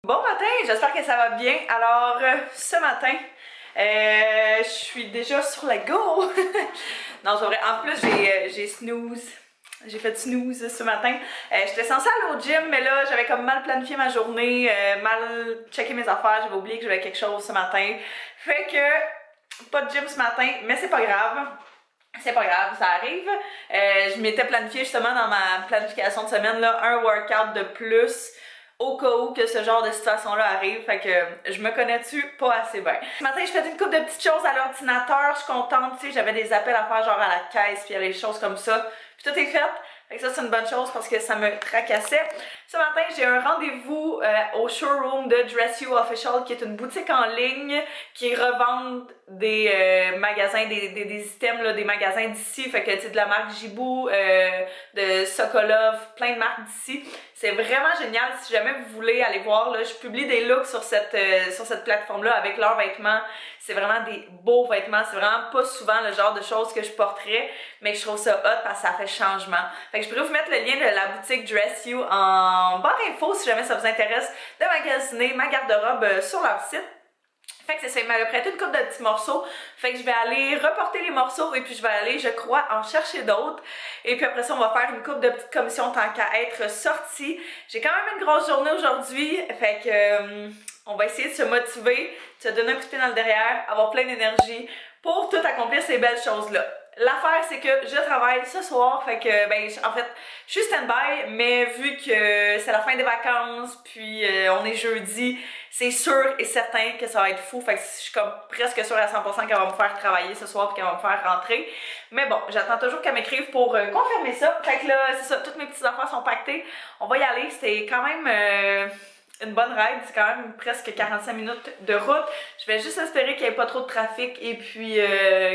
Bon matin, j'espère que ça va bien. Alors, ce matin, je suis déjà sur la go. Non, c'est vrai. En plus, j'ai snooze. J'ai fait snooze ce matin. J'étais censée aller au gym, mais là, j'avais comme mal planifié ma journée, mal checké mes affaires. J'avais oublié que j'avais quelque chose ce matin. Fait que, pas de gym ce matin, mais c'est pas grave. C'est pas grave, ça arrive. Je m'étais planifié justement dans ma planification de semaine là, un workout de plus au cas où que ce genre de situation-là arrive. Fait que je me connais-tu pas assez bien. Ce matin, je fais une couple de petites choses à l'ordinateur. Je suis contente, tu sais, j'avais des appels à faire genre à la caisse, puis il y avait des choses comme ça. Puis tout est fait. Fait que ça, c'est une bonne chose parce que ça me tracassait. Ce matin, j'ai un rendez-vous au showroom de Dress You Official, qui est une boutique en ligne qui revendent des magasins, des items, là, des magasins d'ici. Fait que, tu sais, de la marque Jibou, de Sokolov, plein de marques d'ici. C'est vraiment génial. Si jamais vous voulez aller voir, là, je publie des looks sur cette plateforme-là avec leurs vêtements. C'est vraiment des beaux vêtements. C'est vraiment pas souvent le genre de choses que je porterais, mais je trouve ça hot parce que ça fait changement. Fait que je pourrais vous mettre le lien de la boutique Dress You en barre info si jamais ça vous intéresse de magasiner ma garde-robe sur leur site. Fait que c'est ça, il m'avait prêté une couple de petits morceaux. Fait que je vais aller reporter les morceaux et puis je vais aller, je crois, en chercher d'autres. Et puis après ça, on va faire une couple de petites commissions tant qu'à être sorties. J'ai quand même une grosse journée aujourd'hui. Fait que on va essayer de se motiver, de se donner un coup de pied dans le derrière, avoir plein d'énergie pour tout accomplir ces belles choses-là. L'affaire, c'est que je travaille ce soir, fait que, ben, en fait, je suis stand-by, mais vu que c'est la fin des vacances, puis on est jeudi, c'est sûr et certain que ça va être fou, fait que je suis comme presque sûre à 100% qu'elle va me faire travailler ce soir, puis qu'elle va me faire rentrer. Mais bon, j'attends toujours qu'elle m'écrive pour confirmer ça. Fait que là, c'est ça, toutes mes petites affaires sont pactées. On va y aller, c'était quand même une bonne ride, c'est quand même presque 45 minutes de route. Je vais juste espérer qu'il n'y ait pas trop de trafic et puis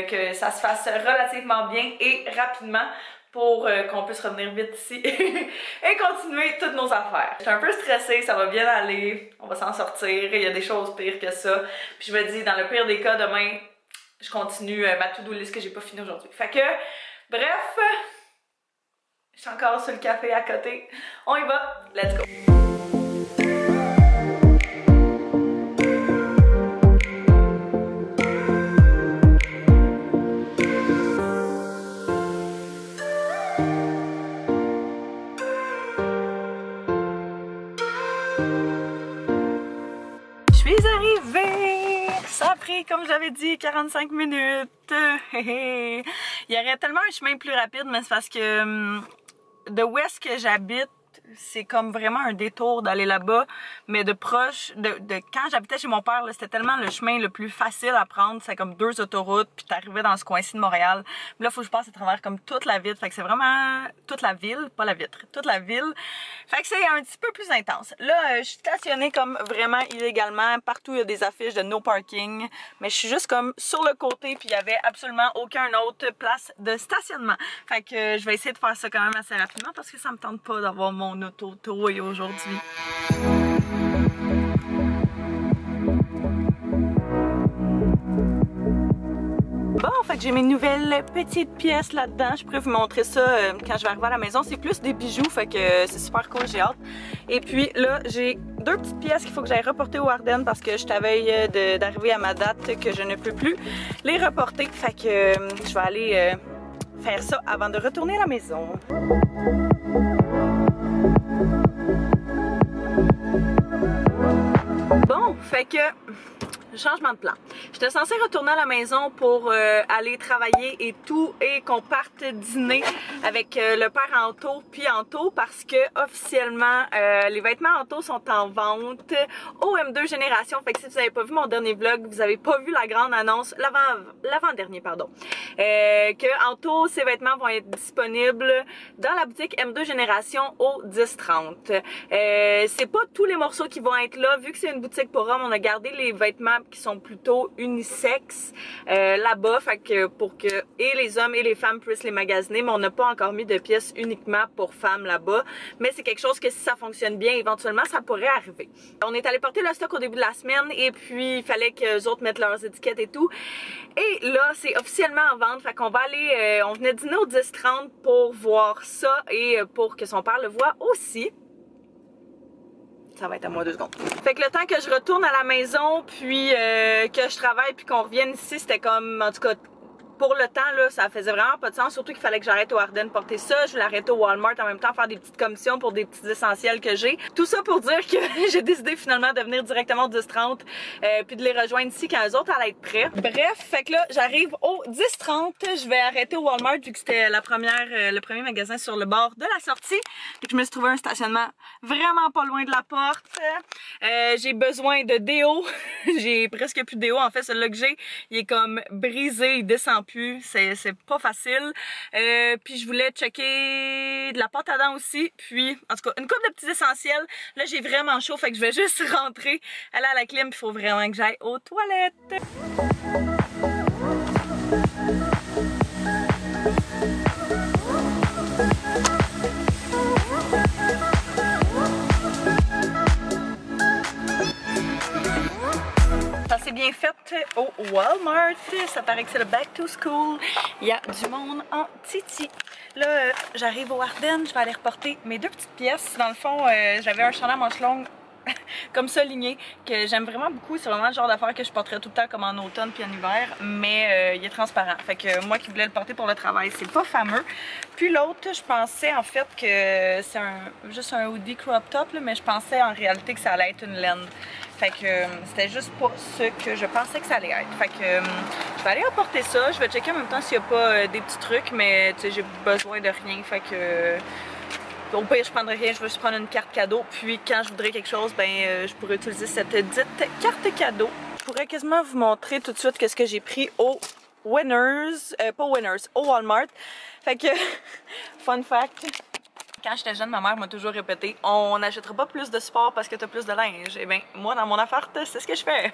que ça se fasse relativement bien et rapidement pour qu'on puisse revenir vite ici et continuer toutes nos affaires. Je suis un peu stressée, ça va bien aller, on va s'en sortir, il y a des choses pires que ça. Puis je me dis, dans le pire des cas, demain, je continue ma to-do list que j'ai pas fini aujourd'hui. Fait que, bref, je suis encore sur le café à côté. On y va, let's go! Ça a pris, comme j'avais dit, 45 minutes. Il y aurait tellement un chemin plus rapide, mais c'est parce que de où est-ce que j'habite, c'est comme vraiment un détour d'aller là-bas, mais de proche, de quand j'habitais chez mon père, c'était tellement le chemin le plus facile à prendre, c'est comme 2 autoroutes, puis t'arrivais dans ce coin-ci de Montréal. Mais là, il faut que je passe à travers comme toute la ville, fait que c'est vraiment toute la ville, pas la vitre, toute la ville. Fait que c'est un petit peu plus intense. Là, je suis stationnée comme vraiment illégalement, partout il y a des affiches de no parking, mais je suis juste comme sur le côté, puis il y avait absolument aucune autre place de stationnement. Fait que je vais essayer de faire ça quand même assez rapidement parce que ça me tente pas d'avoir mon auto-touille aujourd'hui. Bon, fait que j'ai mes nouvelles petites pièces là-dedans. Je pourrais vous montrer ça quand je vais arriver à la maison. C'est plus des bijoux, fait que c'est super cool, j'ai hâte. Et puis là, j'ai 2 petites pièces qu'il faut que j'aille reporter au Ardennes parce que je suis à veille d'arriver à ma date que je ne peux plus les reporter. Fait que je vais aller faire ça avant de retourner à la maison. Bon, fait que changement de plan. J'étais censée retourner à la maison pour aller travailler et tout et qu'on parte dîner avec le père Anto puis Anto parce que officiellement les vêtements Anto sont en vente au M2 Génération. Fait que si vous n'avez pas vu mon dernier vlog, vous n'avez pas vu la grande annonce, l'avant-dernier pardon, que Anto, ses vêtements vont être disponibles dans la boutique M2 Génération au 10-30. C'est pas tous les morceaux qui vont être là, vu que c'est une boutique pour hommes, on a gardé les vêtements qui sont plutôt unisexes là-bas, fait que pour que et les hommes et les femmes puissent les magasiner, mais on n'a pas encore mis de pièces uniquement pour femmes là-bas, mais c'est quelque chose que si ça fonctionne bien, éventuellement ça pourrait arriver. On est allé porter le stock au début de la semaine et puis il fallait que les autres mettent leurs étiquettes et tout, et là c'est officiellement en vente, fait qu'on va aller, on venait dîner au 10-30 pour voir ça et pour que son père le voie aussi. Ça va être à moi 2 secondes. Fait que le temps que je retourne à la maison, puis que je travaille, puis qu'on revienne ici, c'était comme, en tout cas, pour le temps, là, ça faisait vraiment pas de sens. Surtout qu'il fallait que j'arrête au Ardennes porter ça. Je voulais arrêter au Walmart en même temps, faire des petites commissions pour des petits essentiels que j'ai. Tout ça pour dire que j'ai décidé finalement de venir directement au 10-30 puis de les rejoindre ici quand eux autres allaient être prêts. Bref, fait que là, j'arrive au 10-30. Je vais arrêter au Walmart vu que c'était le premier magasin sur le bord de la sortie. Fait que je me suis trouvé un stationnement vraiment pas loin de la porte. J'ai besoin de déo. J'ai presque plus de déo. En fait, celui-là que j'ai, il est comme brisé, il descend plus, c'est pas facile. Puis je voulais checker de la pâte à dents aussi, puis en tout cas une couple de petits essentiels. Là j'ai vraiment chaud, fait que je vais juste rentrer, aller à la clim, puis il faut vraiment que j'aille aux toilettes. C'est bien fait au Walmart. Ça paraît que c'est le back to school. Il y a du monde en titi. Là, j'arrive au Ardennes. Je vais aller reporter mes 2 petites pièces. Dans le fond, j'avais un chandail à manches longues comme ça ligné que j'aime vraiment beaucoup. C'est vraiment le genre d'affaire que je porterais tout le temps comme en automne puis en hiver. Mais il est transparent. Fait que moi qui voulais le porter pour le travail, c'est pas fameux. Puis l'autre, je pensais en fait que c'est juste un hoodie crop top, là, mais je pensais en réalité que ça allait être une laine. Fait que c'était juste pas ce que je pensais que ça allait être. Fait que je vais aller apporter ça. Je vais checker en même temps s'il n'y a pas des petits trucs, mais tu sais, j'ai besoin de rien. Fait que au pire, je prendrai rien. Je vais juste prendre une carte cadeau. Puis quand je voudrais quelque chose, ben je pourrais utiliser cette dite carte cadeau. Je pourrais quasiment vous montrer tout de suite qu'est-ce que j'ai pris au Winners, pas Winners, au Walmart. Fait que, fun fact. Quand j'étais jeune, ma mère m'a toujours répété « On n'achètera pas plus de sport parce que t'as plus de linge. » Eh bien, moi, dans mon appart, c'est ce que je fais.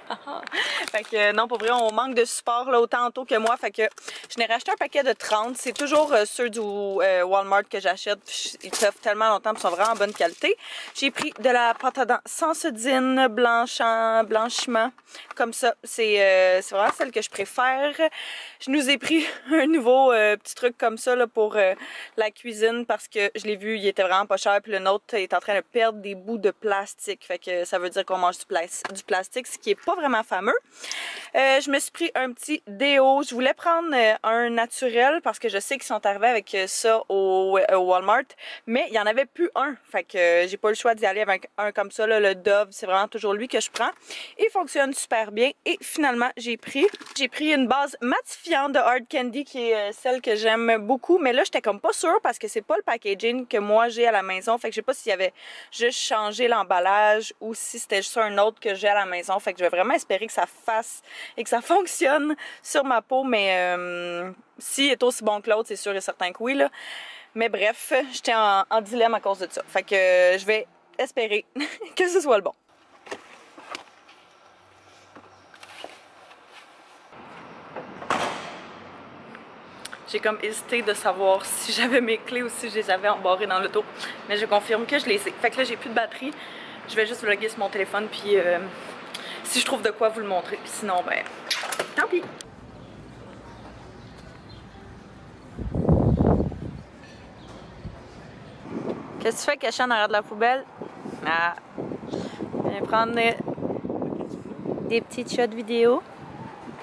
Fait que non, pour vrai, on manque de support là, autant tôt que moi. Fait que je n'ai racheté un paquet de 30. C'est toujours ceux du Walmart que j'achète. Ils peuvent tellement longtemps et sont vraiment en bonne qualité. J'ai pris de la pâte à dents Sensodyne blanchiment. Comme ça, c'est vraiment celle que je préfère. Je nous ai pris un nouveau petit truc comme ça là, pour la cuisine parce que je l'ai vu, il était vraiment pas cher. Puis le nôtre est en train de perdre des bouts de plastique. Fait que ça veut dire qu'on mange du plastique, ce qui est pas vraiment fameux. Je me suis pris un petit déo. Je voulais prendre un naturel parce que je sais qu'ils sont arrivés avec ça au Walmart. Mais il y en avait plus un. Fait que j'ai pas le choix d'y aller avec un comme ça. Là, le Dove, c'est vraiment toujours lui que je prends. Il fonctionne super bien. Et finalement, j'ai pris une base matifiante de Hard Candy qui est celle que j'aime beaucoup. Mais là, j'étais comme pas sûre parce que c'est pas le packaging que moi j'ai à la maison. Fait que je sais pas s'il y avait juste changé l'emballage ou si c'était juste un autre que j'ai à la maison. Fait que je vais vraiment espérer que ça fasse et que ça fonctionne sur ma peau. Mais s'il est aussi bon que l'autre, c'est sûr et certain que oui, là. Mais bref, j'étais en dilemme à cause de ça. Fait que je vais espérer que ce soit le bon. J'ai comme hésité de savoir si j'avais mes clés ou si je les avais embarrées dans l'auto. Mais je confirme que je les ai. Fait que là, j'ai plus de batterie. Je vais juste vlogger sur mon téléphone. Puis si je trouve de quoi vous le montrer. Puis sinon, ben, tant pis. Qu'est-ce que tu fais caché en arrière de la poubelle? Ah. Je vais prendre des petites shots vidéo.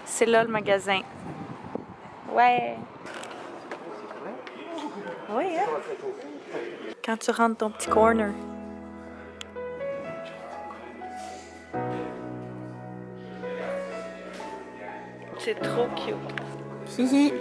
C'est là le magasin. Ouais. Oui, hein? Quand tu rentres ton petit corner. C'est trop cute. Hihi.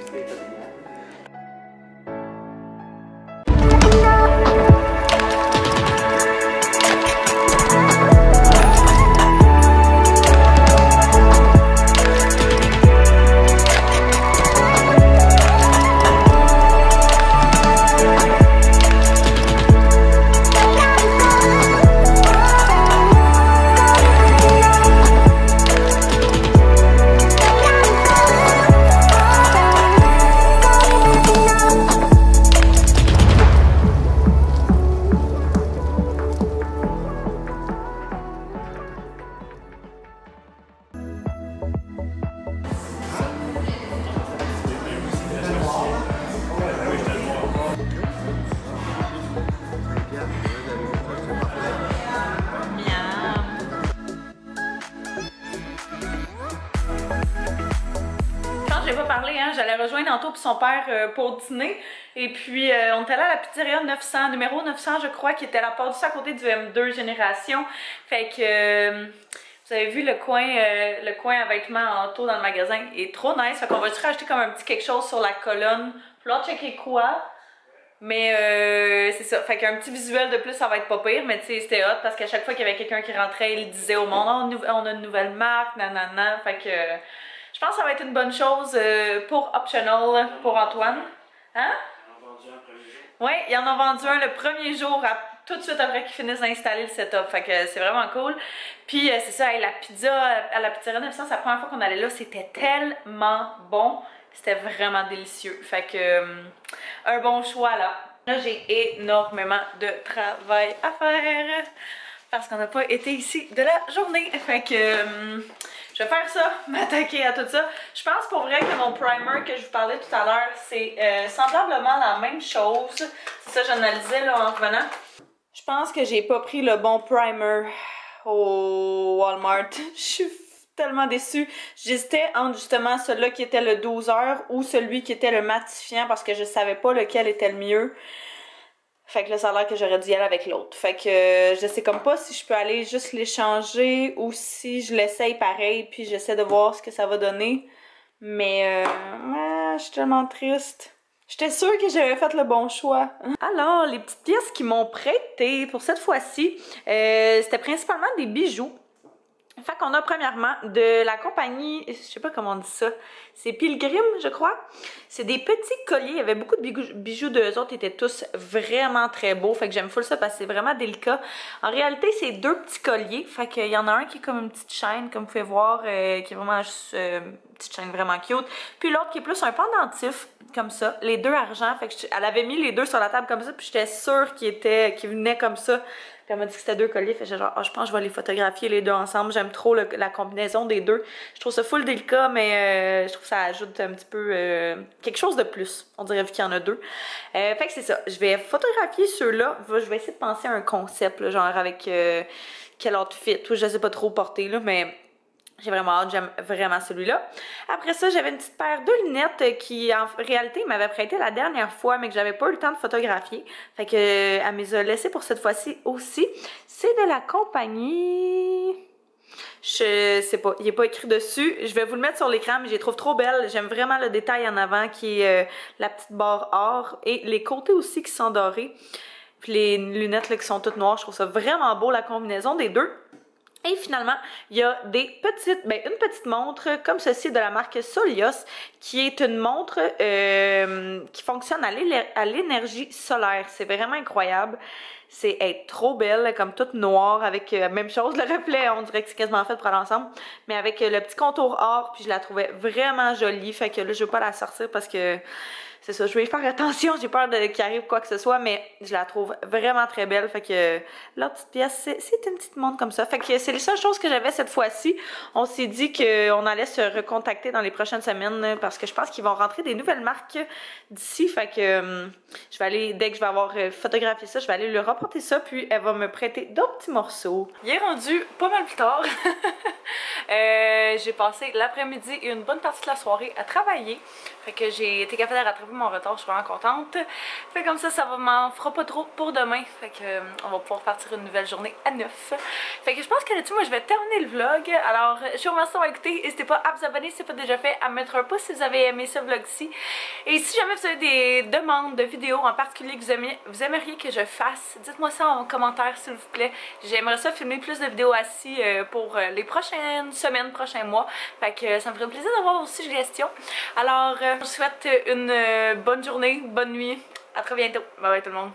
j'ai pas parlé, hein. J'allais rejoindre Anto et son père pour dîner. Et puis, on est allé à la pizzeria 900, numéro 900, je crois, qui était à la porte du à côté du M2 Génération. Fait que, vous avez vu le coin à vêtements Anto dans le magasin est trop nice. Fait qu'on va juste rajouter comme un petit quelque chose sur la colonne. Faut leur checker quoi. Mais c'est ça, fait qu'un petit visuel de plus, ça va être pas pire, mais tu sais, c'était hot parce qu'à chaque fois qu'il y avait quelqu'un qui rentrait, il disait au monde, oh, on a une nouvelle marque, nanana, fait que je pense que ça va être une bonne chose pour Optional, pour Antoine. Hein? Ils en ont vendu un premier jour. Oui, ils en ont vendu un le premier jour, tout de suite après qu'ils finissent d'installer le setup, fait que c'est vraiment cool. Puis c'est ça, la pizza à la pizzeria 900, c'est la première fois qu'on allait là, c'était tellement bon. C'était vraiment délicieux. Fait que, un bon choix là. Là, j'ai énormément de travail à faire parce qu'on n'a pas été ici de la journée. Fait que, je vais faire ça, m'attaquer à tout ça. Je pense pour vrai que mon primer que je vous parlais tout à l'heure, c'est semblablement la même chose. C'est ça, j'analysais là en revenant. Je pense que j'ai pas pris le bon primer au Walmart. Je suis tellement déçue. J'hésitais entre justement celui-là qui était le 12 heures ou celui qui était le matifiant parce que je savais pas lequel était le mieux. Fait que là, ça a l'air que j'aurais dû y aller avec l'autre. Fait que je sais comme pas si je peux aller juste l'échanger ou si je l'essaye pareil puis j'essaie de voir ce que ça va donner. Mais je suis tellement triste. J'étais sûre que j'avais fait le bon choix. Alors, les petites pièces qu'ils m'ont prêtées pour cette fois-ci, c'était principalement des bijoux. Fait qu'on a premièrement de la compagnie, je sais pas comment on dit ça, c'est Pilgrim, je crois. C'est des petits colliers, il y avait beaucoup de bijoux d'eux autres, étaient tous vraiment très beaux. Fait que j'aime full ça parce que c'est vraiment délicat. En réalité, c'est deux petits colliers. Fait qu'il y en a un qui est comme une petite chaîne, comme vous pouvez voir, qui est vraiment juste une petite chaîne vraiment cute. Puis l'autre qui est plus un pendentif, comme ça. Les deux argent. Fait que elle avait mis les deux sur la table comme ça, puis j'étais sûre qu'ils venaient comme ça. Puis elle m'a dit que c'était deux colliers. Fait que j'ai genre, je pense que je vais les photographier les deux ensemble. J'aime trop la combinaison des deux. Je trouve ça full délicat, mais je trouve que ça ajoute un petit peu quelque chose de plus. On dirait vu qu'il y en a deux. Fait que c'est ça. Je vais photographier ceux-là. Je vais essayer de penser à un concept, là, genre avec quel outfit. Je sais pas trop porter, là, mais j'ai vraiment hâte, j'aime vraiment celui-là. Après ça, j'avais une petite paire de lunettes qui, en réalité, m'avait prêté la dernière fois, mais que j'avais pas eu le temps de photographier. Fait que, elle me les a laissées pour cette fois-ci aussi. C'est de la compagnie... Je sais pas, il est pas écrit dessus. Je vais vous le mettre sur l'écran, mais je les trouve trop belles. J'aime vraiment le détail en avant qui est la petite barre or et les côtés aussi qui sont dorés. Puis les lunettes là, qui sont toutes noires, je trouve ça vraiment beau, la combinaison des deux. Et finalement, il y a une petite montre comme ceci de la marque Solios, qui est une montre qui fonctionne à l'énergie solaire. C'est vraiment incroyable. C'est trop belle, comme toute noire, avec même chose, le reflet, on dirait que c'est quasiment fait pour aller ensemble, mais avec le petit contour or, puis je la trouvais vraiment jolie. Fait que là, je veux pas la sortir parce que c'est ça, je vais y faire attention, j'ai peur qu'il arrive quoi que ce soit, mais je la trouve vraiment très belle. Fait que la petite pièce, c'est une petite montre comme ça. Fait que c'est les seules choses que j'avais cette fois-ci. On s'est dit qu'on allait se recontacter dans les prochaines semaines parce que je pense qu'ils vont rentrer des nouvelles marques d'ici. Fait que je vais aller, dès que je vais avoir photographié ça, je vais aller lui rapporter ça, puis elle va me prêter d'autres petits morceaux. Il est rendu pas mal plus tard. J'ai passé l'après-midi et une bonne partie de la soirée à travailler. Fait que j'ai été capable de rattraper mon retard, je suis vraiment contente. Fait comme ça m'en fera pas trop pour demain. Fait que on va pouvoir partir une nouvelle journée à 9. Fait que je pense que là-dessus, moi je vais terminer le vlog. Alors, je vous remercie d'avoir écouté. N'hésitez pas à vous abonner si ce n'est pas déjà fait, à mettre un pouce si vous avez aimé ce vlog-ci. Et si jamais vous avez des demandes de vidéos en particulier que vous aimeriez que je fasse, dites-moi ça en commentaire s'il vous plaît. J'aimerais ça filmer plus de vidéos assis pour les prochaines semaines, prochains mois. Fait que ça me ferait plaisir d'avoir vos suggestions. Alors, je vous souhaite une bonne journée, bonne nuit. À très bientôt. Bye bye tout le monde.